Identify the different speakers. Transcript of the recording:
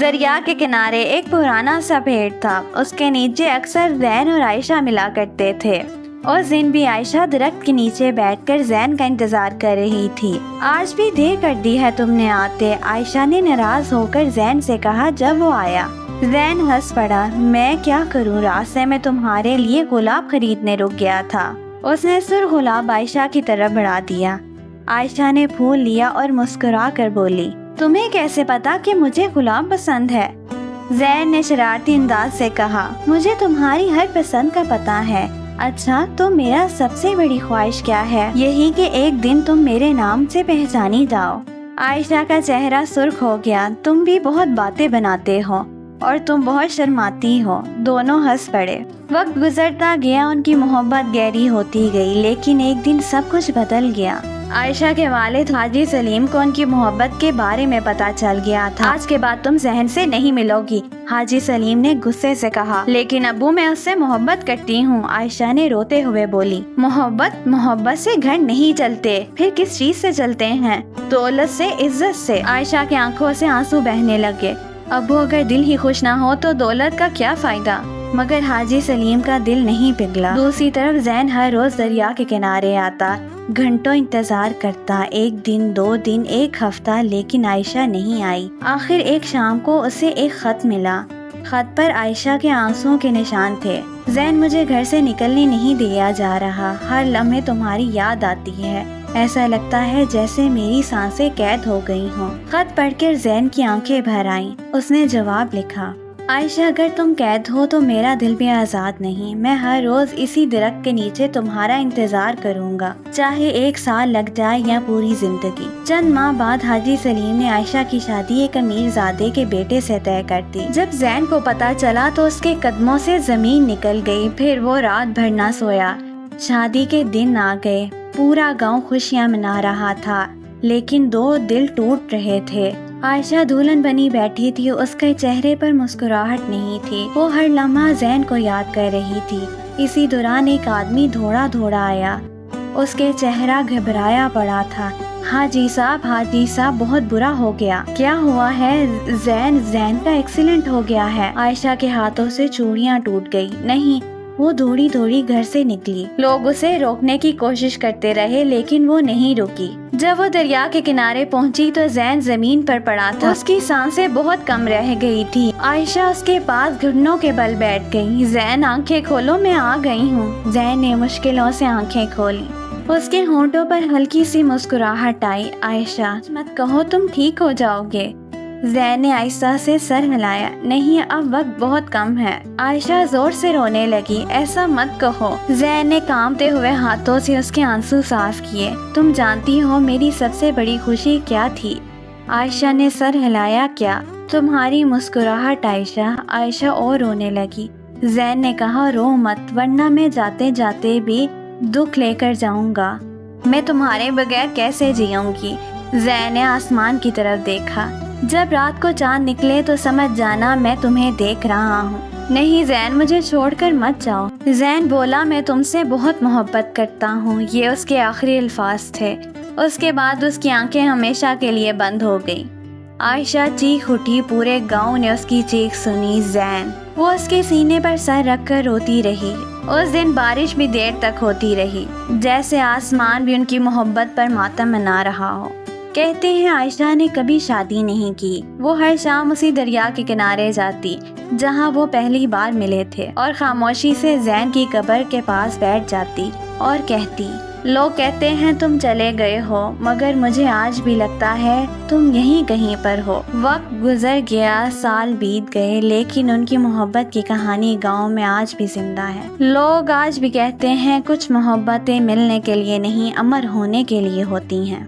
Speaker 1: دریا کے کنارے ایک پرانا سا پیڑ تھا، اس کے نیچے اکثر زین اور عائشہ ملا کرتے تھے۔ اس دن بھی عائشہ درخت کے نیچے بیٹھ کر زین کا انتظار کر رہی تھی۔ آج بھی دیر کر دی ہے تم نے آتے، عائشہ نے ناراض ہو کر زین سے کہا جب وہ آیا۔ زین ہنس پڑا، میں کیا کروں، راستے میں تمہارے لیے گلاب خریدنے رک گیا تھا۔ اس نے سرخ گلاب عائشہ کی طرف بڑھا دیا۔ عائشہ نے پھول لیا اور مسکرا کر بولی، تمہیں کیسے پتا کہ مجھے گلاب پسند ہے؟ زین نے شرارتی انداز سے کہا، مجھے تمہاری ہر پسند کا پتہ ہے۔ اچھا تو میرا سب سے بڑی خواہش کیا ہے؟ یہی کہ ایک دن تم میرے نام سے پہچانی جاؤ۔ عائشہ کا چہرہ سرخ ہو گیا، تم بھی بہت باتیں بناتے ہو اور تم بہت شرماتی ہو۔ دونوں ہنس پڑے۔ وقت گزرتا گیا، ان کی محبت گہری ہوتی گئی، لیکن ایک دن سب کچھ بدل گیا۔ عائشہ کے والد حاجی سلیم کو ان کی محبت کے بارے میں پتا چل گیا تھا۔ آج کے بعد تم ذہن سے نہیں ملو گی، حاجی سلیم نے غصے سے کہا۔ لیکن ابو میں اس سے محبت کرتی ہوں، عائشہ نے روتے ہوئے بولی۔ محبت سے گھر نہیں چلتے، پھر کس چیز سے چلتے ہیں؟ دولت سے، عزت سے۔ عائشہ کی آنکھوں سے آنسو بہنے لگے۔ ابو اگر دل ہی خوش نہ ہو تو دولت کا کیا فائدہ؟ مگر حاجی سلیم کا دل نہیں پگھلا۔ دوسری طرف زین ہر روز دریا کے کنارے آتا، گھنٹوں انتظار کرتا، ایک دن، 2 دن، 1 ہفتہ، لیکن عائشہ نہیں آئی۔ آخر ایک شام کو اسے ایک خط ملا۔ خط پر عائشہ کے آنسوؤں کے نشان تھے۔ زین، مجھے گھر سے نکلنے نہیں دیا جا رہا، ہر لمحے تمہاری یاد آتی ہے، ایسا لگتا ہے جیسے میری سانسیں قید ہو گئی ہوں۔ خط پڑھ کر زین کی آنکھیں بھر آئیں۔ اس نے جواب لکھا، عائشہ اگر تم قید ہو تو میرا دل بھی آزاد نہیں، میں ہر روز اسی درخت کے نیچے تمہارا انتظار کروں گا، چاہے 1 سال لگ جائے یا پوری زندگی۔ چند ماہ بعد حاجی سلیم نے عائشہ کی شادی ایک امیر زادے کے بیٹے سے طے کر دی۔ جب زین کو پتا چلا تو اس کے قدموں سے زمین نکل گئی، پھر وہ رات بھر نہ سویا۔ شادی کے دن آ گئے، پورا گاؤں خوشیاں منا رہا تھا، لیکن 2 دل ٹوٹ رہے تھے۔ عائشہ دلہن بنی بیٹھی تھی، اس کے چہرے پر مسکراہٹ نہیں تھی، وہ ہر لمحہ زین کو یاد کر رہی تھی۔ اسی دوران ایک آدمی دھوڑا آیا، اس کے چہرہ گھبرایا پڑا تھا۔ حاجی صاحب بہت برا ہو گیا۔ کیا ہوا ہے؟ زین کا ایکسیڈنٹ ہو گیا ہے۔ عائشہ کے ہاتھوں سے چوڑیاں ٹوٹ گئی۔ نہیں، وہ دوڑی گھر سے نکلی۔ لوگ اسے روکنے کی کوشش کرتے رہے لیکن وہ نہیں رکی۔ جب وہ دریا کے کنارے پہنچی تو زین زمین پر پڑا تھا، اس کی سانسیں بہت کم رہ گئی تھی۔ عائشہ اس کے پاس گھٹنوں کے بل بیٹھ گئی۔ زین، آنکھیں کھولو، میں آ گئی ہوں۔ زین نے مشکلوں سے آنکھیں کھولی، اس کے ہونٹوں پر ہلکی سی مسکراہٹ آئی۔ عائشہ، مت کہو تم ٹھیک ہو جاؤ گے۔ زین نے آہستہ سے سر ہلایا۔ نہیں، اب وقت بہت کم ہے۔ عائشہ زور سے رونے لگی۔ ایسا مت کہو۔ زین نے کانپتے ہوئے ہاتھوں سے اس کے آنسو صاف کیے۔ تم جانتی ہو میری سب سے بڑی خوشی کیا تھی؟ عائشہ نے سر ہلایا۔ کیا؟ تمہاری مسکراہٹ عائشہ اور رونے لگی۔ زین نے کہا، رو مت، ورنہ میں جاتے جاتے بھی دکھ لے کر جاؤں گا۔ میں تمہارے بغیر کیسے جیوں گی؟ زین نے آسمان کی طرف دیکھا۔ جب رات کو چاند نکلے تو سمجھ جانا میں تمہیں دیکھ رہا ہوں۔ نہیں زین، مجھے چھوڑ کر مت جاؤ۔ زین بولا، میں تم سے بہت محبت کرتا ہوں۔ یہ اس کے آخری الفاظ تھے۔ اس کے بعد اس کی آنکھیں ہمیشہ کے لیے بند ہو گئی۔ عائشہ چیخ اٹھی، پورے گاؤں نے اس کی چیخ سنی۔ زین، وہ اس کے سینے پر سر رکھ کر روتی رہی۔ اس دن بارش بھی دیر تک ہوتی رہی، جیسے آسمان بھی ان کی محبت پر ماتم منا رہا ہو۔ کہتے ہیں عائشہ نے کبھی شادی نہیں کی۔ وہ ہر شام اسی دریا کے کنارے جاتی جہاں وہ پہلی بار ملے تھے، اور خاموشی سے زین کی قبر کے پاس بیٹھ جاتی اور کہتی، لوگ کہتے ہیں تم چلے گئے ہو، مگر مجھے آج بھی لگتا ہے تم یہیں کہیں پر ہو۔ وقت گزر گیا، سال بیت گئے، لیکن ان کی محبت کی کہانی گاؤں میں آج بھی زندہ ہے۔ لوگ آج بھی کہتے ہیں کچھ محبتیں ملنے کے لیے نہیں، امر ہونے کے لیے ہوتی ہیں۔